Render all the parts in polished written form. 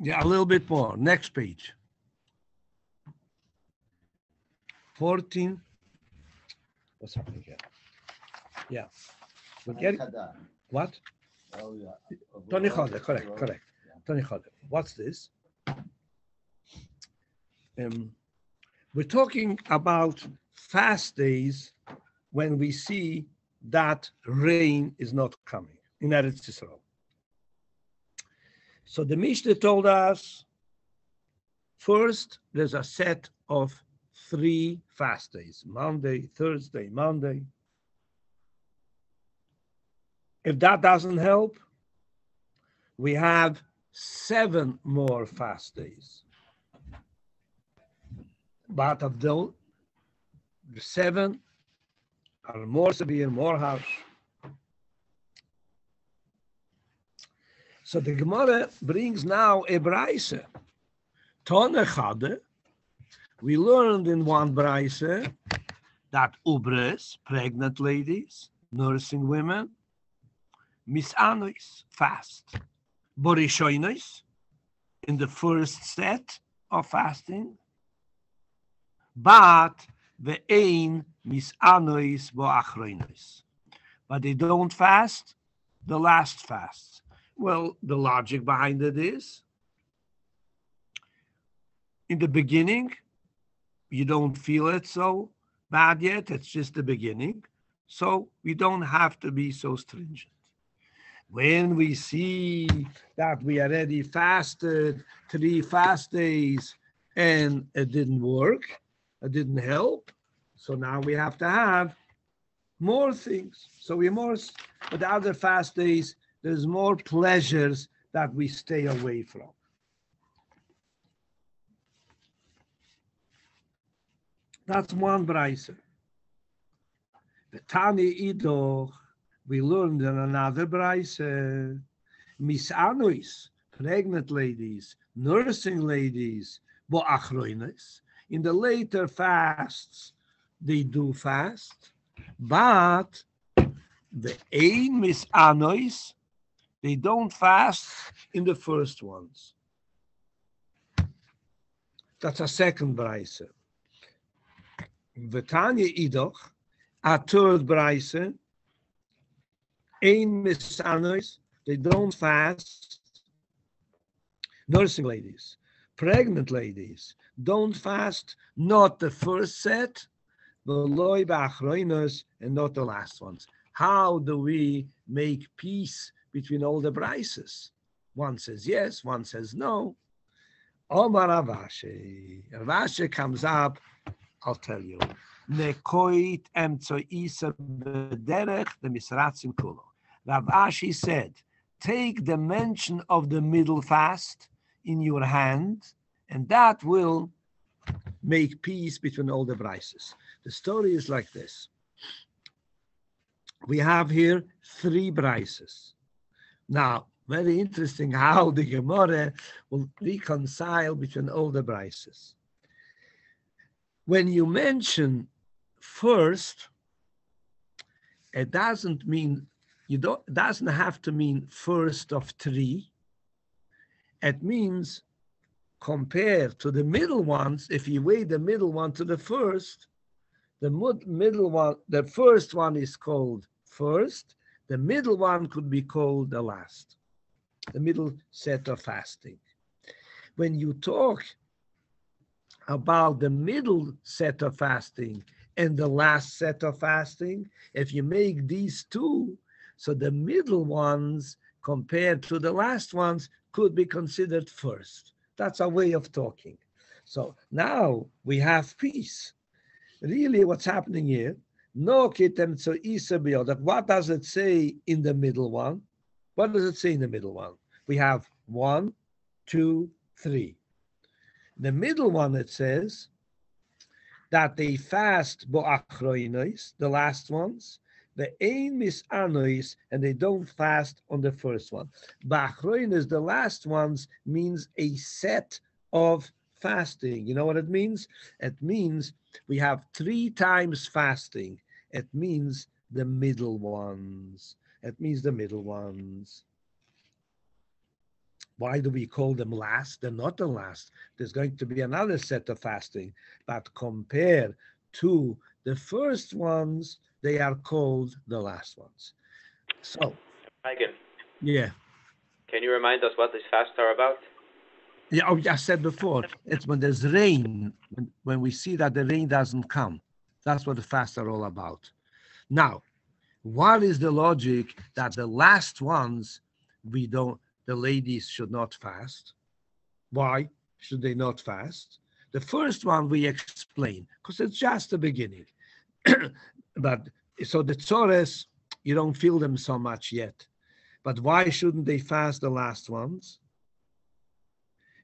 Yeah, a little bit more. Next page. 14. What's happening here? Yeah. What? Tony Choder, correct. Tony Choder. What's this? We're talking about fast days when we see that rain is not coming in Eretz Yisrael. So the Mishnah told us, first, there's a set of 3 fast days, Monday, Thursday, Monday. If that doesn't help, we have 7 more fast days. But of those, the 7 are more severe, more harsh. So the Gemara brings now a braise. Tone Chade, we learned in one braise that ubres, pregnant ladies, nursing women, misanois, fast. Borishoinois, in the first set of fasting. But ve'ein misanois bo'achroinois. But they don't fast the last fast. Well, the logic behind it is, in the beginning, you don't feel it so bad yet. It's just the beginning. So we don't have to be so stringent. When we see that we already fasted 3 fast days and it didn't work, it didn't help, so now we have to have more things. So with the other fast days, there's more pleasures that we stay away from. That's one brayser. The Tani Idoch, we learned in another brayser, misanois, pregnant ladies, nursing ladies, bo'achroines. In the later fasts, they do fast, but the ein misanois, they don't fast in the first ones. That's a second brayser. V'tanya idoch, a third brayser, ein misanois, they don't fast. Nursing ladies, pregnant ladies, don't fast, not the first set, v'loi ba'achroinos, and not the last ones. How do we make peace between all the brayses? One says yes, one says no. Omar Ravashi. Ravashi comes up, I'll tell you. Nekoit emtso isa b'derech the misratzim kulo. Ravashi said, take the mention of the middle fast in your hand, and that will make peace between all the brayses. The story is like this. We have here 3 brayses. Now, very interesting how the Gemara will reconcile between all the brayses. When you mention first, it doesn't mean doesn't have to mean first of 3. It means compared to the middle ones. If you weigh the middle one to the first, the middle one, the first one is called first. The middle one could be called the last. The middle set of fasting. When you talk about the middle set of fasting and the last set of fasting, if you make these 2, so the middle ones compared to the last ones could be considered first. That's a way of talking. So now we have peace. Really what's happening here, no kitem so isa biyodach. What does it say in the middle one? What does it say in the middle one? We have 1, 2, 3. The middle one, it says that they fast bo'achroinois, the last ones, the ein misanois, and they don't fast on the first one. Ba'achroinois, the last ones, means a set of fasting. You know what it means? It means we have 3 times fasting. It means the middle ones. It means the middle ones. Why do we call them last? They're not the last. There's going to be another set of fasting, but compared to the first ones, they are called the last ones. So, Megan, yeah. can you remind us what these fasts are about? Yeah, I said before, it's when there's rain, when we see that the rain doesn't come. That's what the fasts are all about. Now, what is the logic that the last ones the ladies should not fast? Why should they not fast? The first one we explain because it's just the beginning. But so the tzores, you don't feel them so much yet. But why shouldn't they fast the last ones?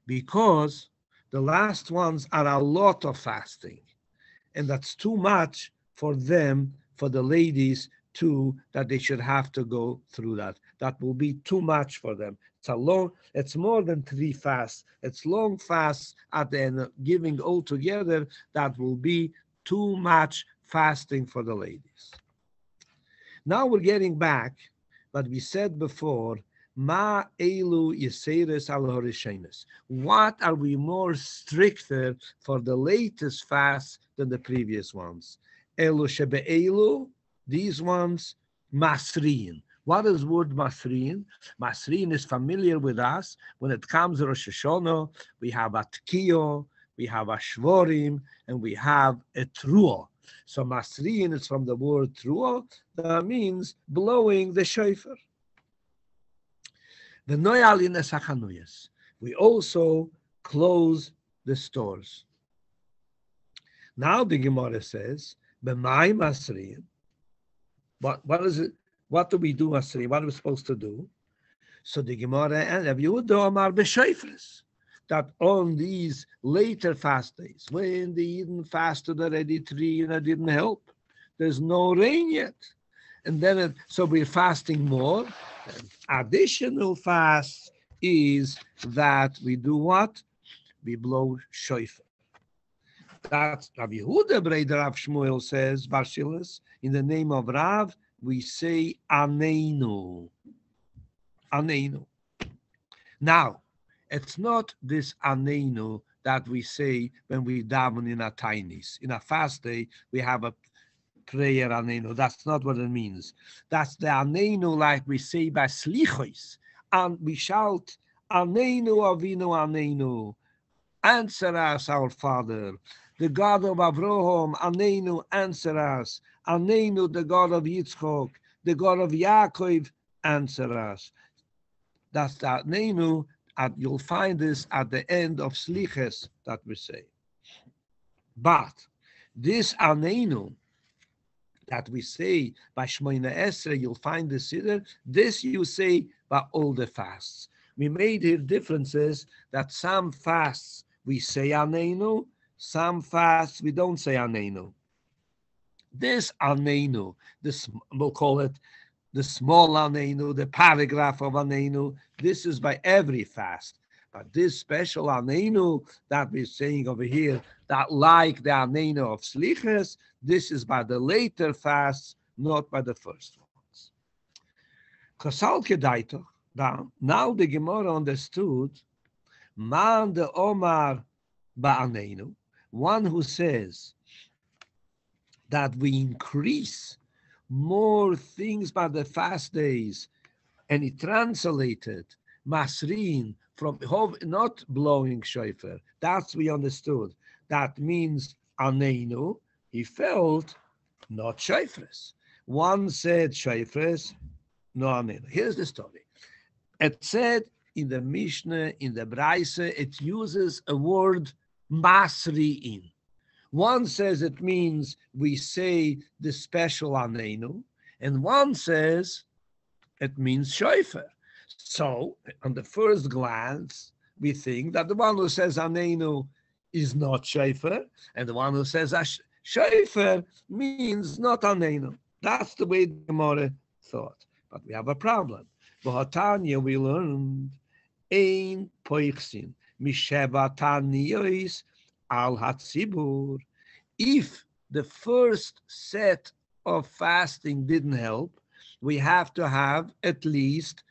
Because the last ones are a lot of fasting, and that's too much for them, for the ladies too, that they should have to go through that. That will be too much for them. It's more than 3 fasts. It's long fasts at the end, giving all together, that will be too much fasting for the ladies. Now we're getting back what we said before. Ma elu yiseres al horishenes. What are we more stricter for the latest fasts than the previous ones? Elu shebe elu, these ones, masrin. What is word masrin? Masrin is familiar with us. When it comes to Rosh Hashanah, we have a tkiyo, we have a shvorim, and we have a truo. So masrin is from the word truo, that means blowing the shofar. The noyal in esachanuyas. We also close the stores. Now the Gemara says, "B'may masrin." What is it? What do we do masrin? What are we supposed to do? So the Gemara and Rabbi Yehuda Amar b'shofars, that on these later fast days, when the Eden fasted already 3 and it didn't help, there's no rain yet, and then so we're fasting more. Additional fast is that we do what? We blow shofar. That's Rav Yehuda Breder Rav Shmuel says, Barshilas, in the name of Rav, we say Aneinu. Aneinu. Now, it's not this Aneinu that we say when we daven in a Taanis. In a fast day, we have a prayer Aneinu. That's not what it means. That's the Aneinu like we say by Slichos. And we shout, Aneinu Avinu Aneinu. Answer us, our Father. The God of Avraham, Aneinu, answer us. Aneinu, the God of Yitzchok, the God of Yaakov, answer us. That's the Aneinu. You'll find this at the end of Sliches that we say. But this Aneinu that we say by Shmoina Esrei, you'll find this either. This you say by all the fasts. We made here differences that some fasts we say Aneinu, some fasts we don't say Aneinu. This Aneinu, we'll call it the small Aneinu, the paragraph of Aneinu, this is by every fast. But this special Aneinu that we're saying over here, that like the Aneinu of Sliches, this is by the later fasts, not by the first ones. Chasal Kedaito, now the Gemara understood, Man the Omar Ba'aneinu, one who says that we increase more things by the fast days, and he translated Masrin from not blowing shofar. That's we understood. That means Aneinu, he felt not shofars. One said shofars, no Aneinu. Here's the story. It said in the Mishnah, in the Braise, it uses a word Masri'in. One says it means we say the special Aneinu, and one says it means shofar. So, on the first glance, we think that the one who says Aneinu is not shofar, and the one who says shofar means not Aneinu. That's the way the Gemara thought. But we have a problem. V'hatanya, we learned, ein poichsin, misheva taniyos al hatzibur. If the first set of fasting didn't help, we have to have at least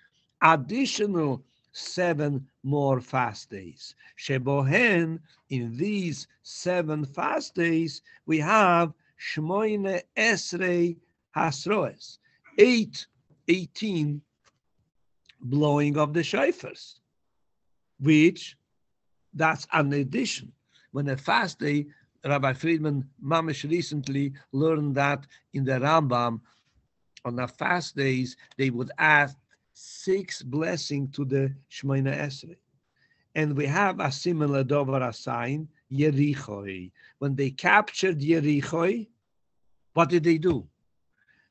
additional 7 more fast days. Shebohen, in these 7 fast days, we have Shmoine Esrei Hasroes, 18 blowing of the shofars, which that's an addition. When a fast day, Rabbi Friedman Mamish recently learned that in the Rambam, on the fast days, they would add 6 blessings to the Shemona Esrei. And we have a similar dover sign, Yerichoi. When they captured Yerichoi, what did they do?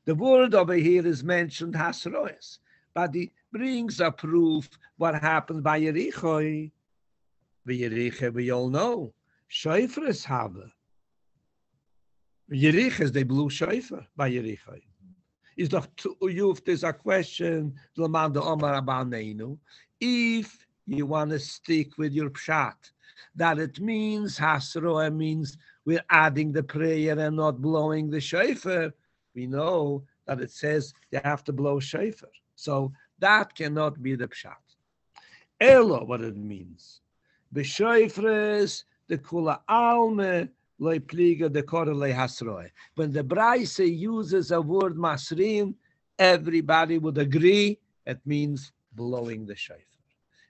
The word over here is mentioned Hasroes, but it brings a proof what happened by Yerichoi. The Yerichoi, we all know, Shofars have. Yerichos, they blew shofar by Yerichoi. Is doch if there's a question, if you want to stick with your pshat, that it means Hasroah means we're adding the prayer and not blowing the shofar, we know that it says they have to blow shofar. So that cannot be the pshat. Elo, what it means. B'shofres the kula alme loy pliga the korele hasroe. When the Braise uses a word masrin, everybody would agree it means blowing the shofar.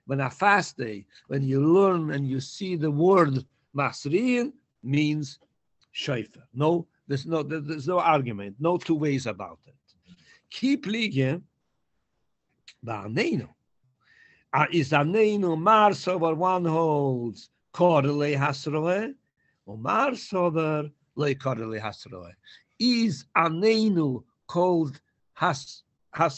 When a fast day, when you learn and you see the word masrin, means shofar. No, there's no argument, no 2 ways about it. Ki pliga ba'aneinu. Is aneinu mars over one holds korele hasroe. Omar Sover le Korele Hasroe. Is Aneinu called Hasroe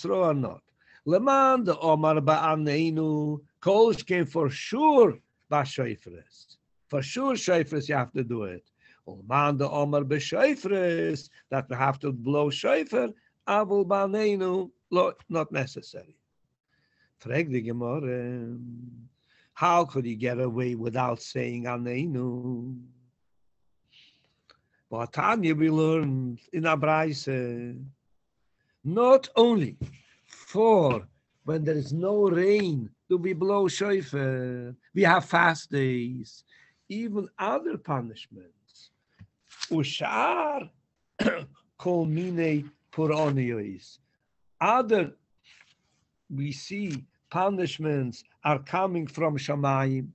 or not? Leman the Omar ba Aneinu calls came for sure ba Shofres. For sure Shofres you have to do it. Leman the Omar ba Shofres that we have to blow Shofar. Avul ba Aneinu not necessary. Frag the Gemara. How could he get away without saying Aneinu? But Tanya, we learned in Abraise, not only for when there is no rain, do we blow shofar, we have fast days, even other punishments. Ushar kol mine puroniois. Other, we see punishments are coming from Shamayim.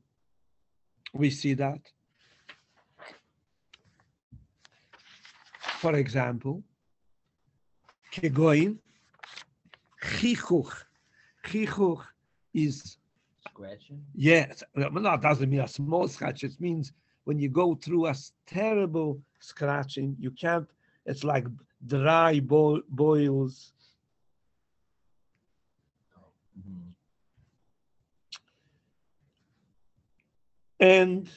We see that. For example, kegoin, chichuch. Chichuch is scratching. Yes, no, it doesn't mean a small scratch. It means when you go through a terrible scratching, you can't. It's like dry boils. Mm-hmm. And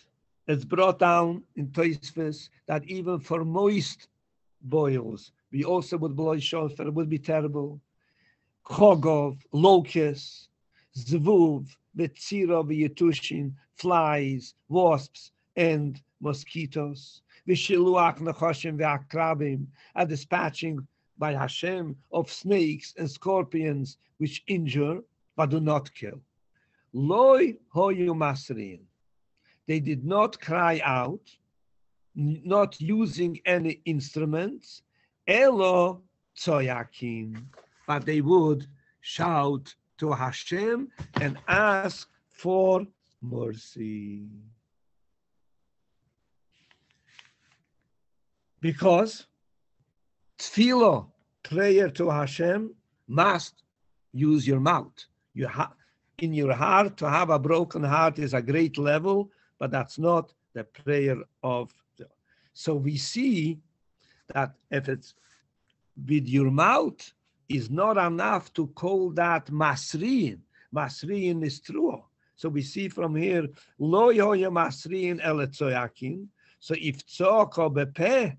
it's brought down in Tosfos that even for moist boils, we also would blow shofar. It would be terrible. Chogov, locusts, zvuv, betzira, v'yetushin, flies, wasps, and mosquitoes. V'shiluach nechoshim v'akrabim, a dispatching by Hashem of snakes and scorpions which injure but do not kill. Loi hoyu masrin. They did not cry out, not using any instruments, elo tzoyakin, but they would shout to Hashem and ask for mercy. Because tefillah, prayer to Hashem, must use your mouth. In your heart, to have a broken heart is a great level, but that's not the prayer of. So we see that if it's with your mouth is not enough to call that masrin. Masrin is true. So we see from here, lo yoya masrin eletzoyakin. So if tzoko bepeh,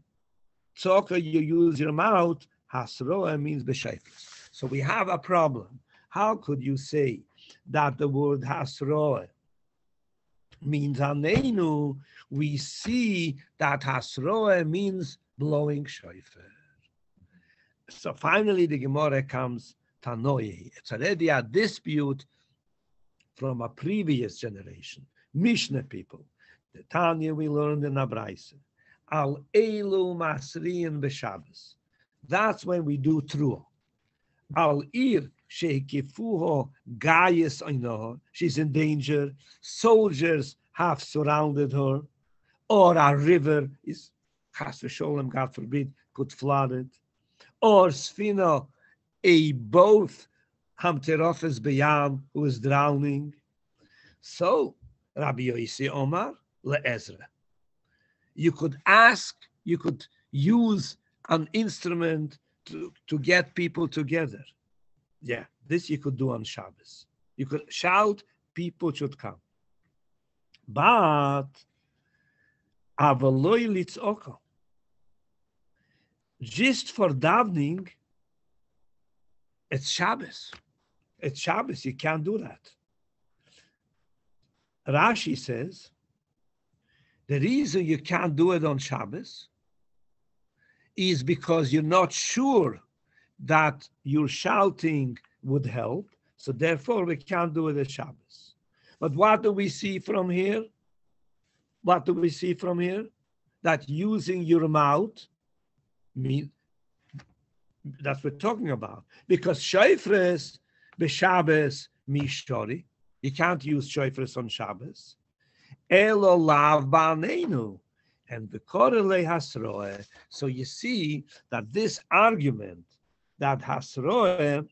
tzoko you use your mouth, hasroa means b'shayfus. So we have a problem. How could you say that the word hasroa means aneinu? We see that hasroa means blowing shofar. So finally the Gemara comes Tanoi. It's already a dispute from a previous generation, Mishnah people. The Tanya we learned in Abraisa. Al Elu Masriin B'Shabbos. That's when we do Truah. Al Ir Shehikifuho Gaius Oinoh. She's in danger. Soldiers have surrounded her. Or a river is, Chas v'Sholem, God forbid, could flood it. Or Sfina, a boat, Hamterofes Beyam, who is drowning. So, Rabbi Yosi Omar, LeEzra. You could ask, you could use an instrument to get people together. Yeah, this you could do on Shabbos. You could shout, people should come. But, Avaloi Litzoko. Just for davening, it's Shabbos. It's Shabbos, you can't do that. Rashi says, the reason you can't do it on Shabbos is because you're not sure that your shouting would help, so therefore we can't do it on Shabbos. But what do we see from here? What do we see from here? That using your mouth, that's what we're talking about. Because shofres b'Shabbos mishori, you can't use shofres on Shabbos. Elo lav ba'anenu, and the korele hasroe. So you see that this argument that hasroe,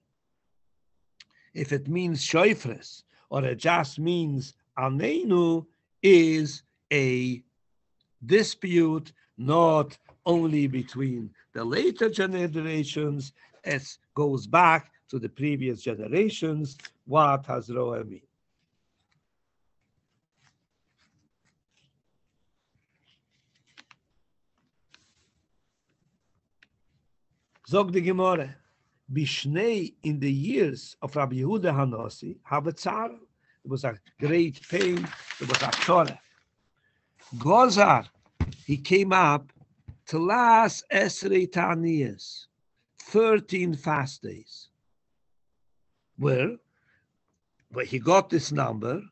if it means shofres or it just means anenu, is a dispute not only between the later generations, it goes back to the previous generations, what hasroe mean. Zog the Gemara, Bishnei, in the years of Rabbi Yehuda Hanasi, have a tzar. There was a great pain. There was a Torah. Gozar, he came up to last Esrei Taanis, 13 fast days. Where he got this number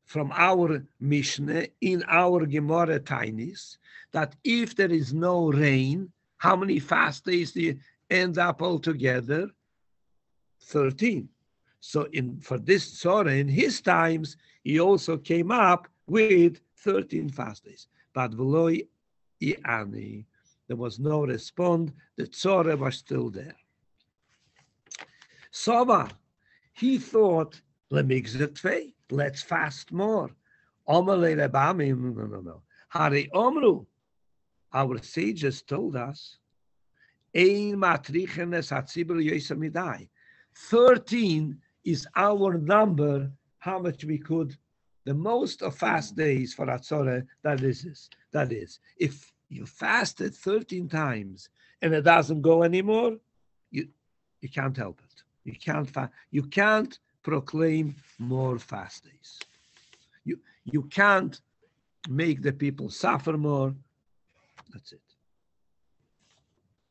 from our Mishnah in our Gemara Taanis, that if there is no rain, how many fast days do you end up altogether? 13. So for this Tzorah, in his times, he also came up with 13 fast days. But v'loi i'ani, there was no response. The Tzorah was still there. Sovar, he thought, let's fast more. Omale Rebamim, no. Hari Omru, our sages told us, 13 is our number, how much we could, the most of fast days for Atzorah, that is, if you fasted 13 times and it doesn't go anymore, you can't help it. You can't proclaim more fast days. You can't make the people suffer more. That's it.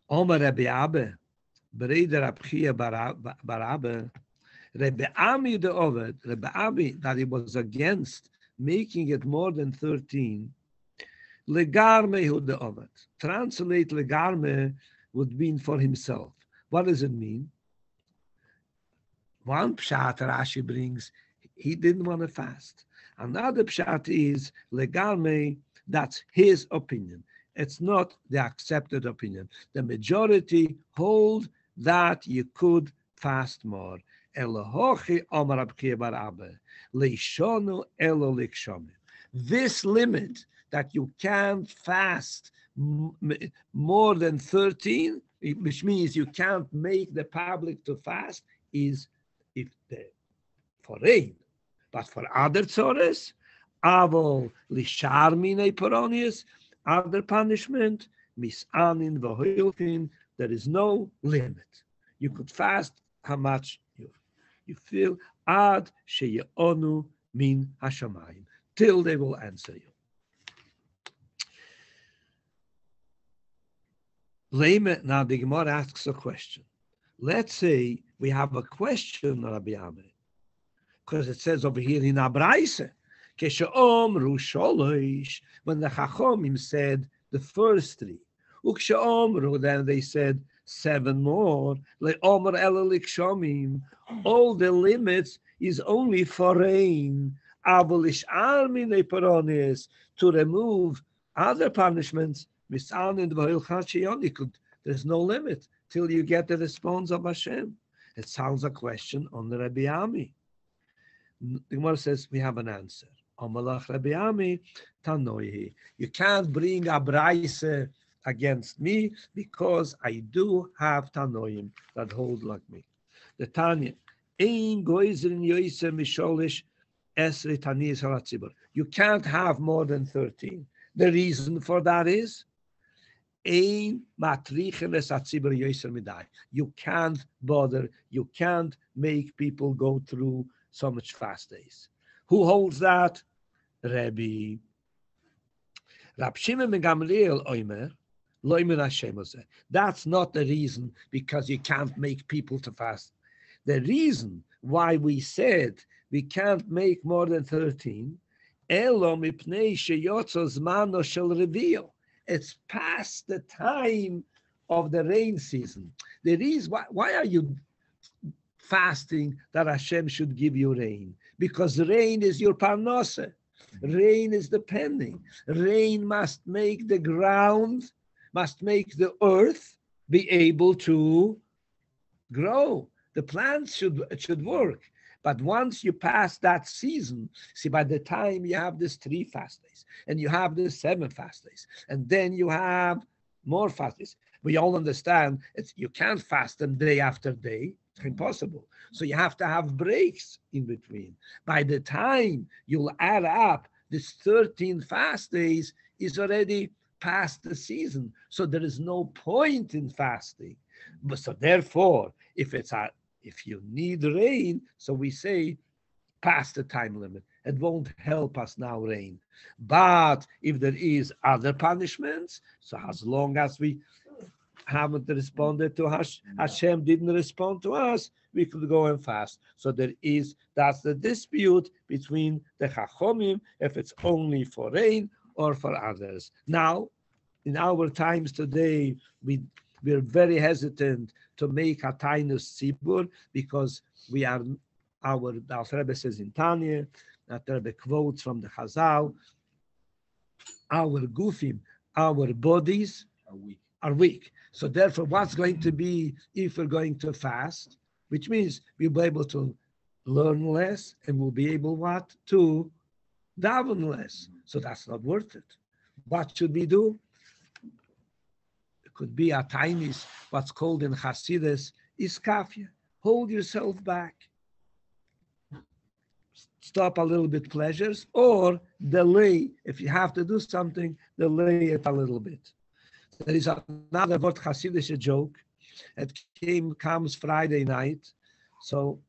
Omer Rabbi Abba, Breder Abchia Barabe, Rabbi Ami the Ovid, Rabbi Abi, that he was against making it more than 13. Legarme hu the Ovid. Translate legarme would mean for himself. What does it mean? One pshat Rashi brings, he didn't want to fast. Another pshat is legarme, that's his opinion. It's not the accepted opinion. The majority hold that you could fast more. This limit that you can't fast more than 13, which means you can't make the public to fast, is for rain. But for other tzores, avol lishar minei poronius, other punishment, misanin v'hoiltin, there is no limit. You could fast how much you feel, ad sheyeonu min hashamayim, till they will answer you. Now the Gemara asks a question. Let's say we have a question, Rabbi Ame. because it says over here in Abraise, Keshaomru Sholosh, when the Chachomim said the first three, Ukshaomru, then they said 7 more, Leomer Elelik Shomim, all the limits is only for rain, Avolish Armine Peronis, to remove other punishments, there's no limit till you get the response of Hashem. It sounds a question on the Rabbi Ami. The Gemara says we have an answer. Amalach Rabbi Ami, Tanoihi. You can't bring a braise against me because I do have Tanoim that hold like me. The Tanya, Ein goizrin yoiser misholish esri Taanis haratzibur. You can't have more than 13. The reason for that is you can't bother, you can't make people go through so much fast days. Who holds that? Rabbi. Rab Shimon ben Gamliel oimer, loimer Hashem ozeh. That's not the reason because you can't make people to fast. The reason why we said we can't make more than 13, elo mipnei sheyotzo zmano shel revi'o. It's past the time of the rain season. The reason why are you fasting that Hashem should give you rain? Because rain is your parnasa. Rain is depending. Rain must make the ground, must make the earth be able to grow. The plants should work. But once you pass that season, see, by the time you have this 3 fast days, and you have this 7 fast days, and then you have more fast days, we all understand you can't fast them day after day. It's impossible. So you have to have breaks in between. By the time you'll add up, this 13 fast days is already past the season. So there is no point in fasting. But so therefore, if you need rain, so we say past the time limit. It won't help us now rain. But if there is other punishments, so as long as we haven't responded to Hashem didn't respond to us, we could go and fast. So that's the dispute between the Chachomim, if it's only for rain or for others. Now, in our times today, we're very hesitant to make a Taanis Tzibur because our Rebbe says in Tanya, that Rebbe quotes from the Chazal, our gufim, our bodies are weak. So therefore, what's going to be if we're going to fast, which means we'll be able to learn less and we'll be able to daven less. So that's not worth it. What should we do? Could be a Taanis, what's called in Hasidus, iskafia. Hold yourself back. Stop a little bit pleasures, or delay. If you have to do something, delay it a little bit. There is another word, Hasidic joke. It comes Friday night. So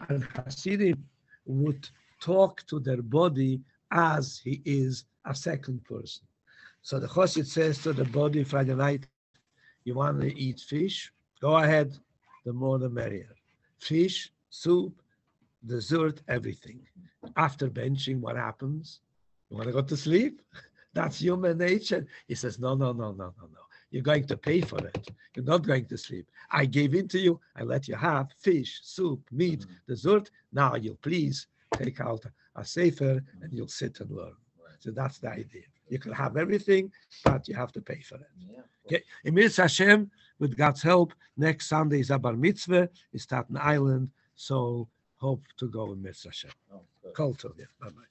a Hasidim would talk to their body as he is a second person. So the Chosid says to the body Friday night, you want to eat fish? Go ahead, the more the merrier. Fish, soup, dessert, everything. After benching, what happens? You want to go to sleep? That's human nature. He says, no. You're going to pay for it. You're not going to sleep. I gave in to you. I let you have fish, soup, meat, dessert. Now you'll please take out a sefer and you'll sit and learn. So that's the idea. You can have everything, but you have to pay for it. Yeah. Okay. In Mitzvah Hashem, with God's help, next Sunday is a bar mitzvah in Staten Island. So hope to go in Mitzvah Hashem. Kol tov. Bye-bye.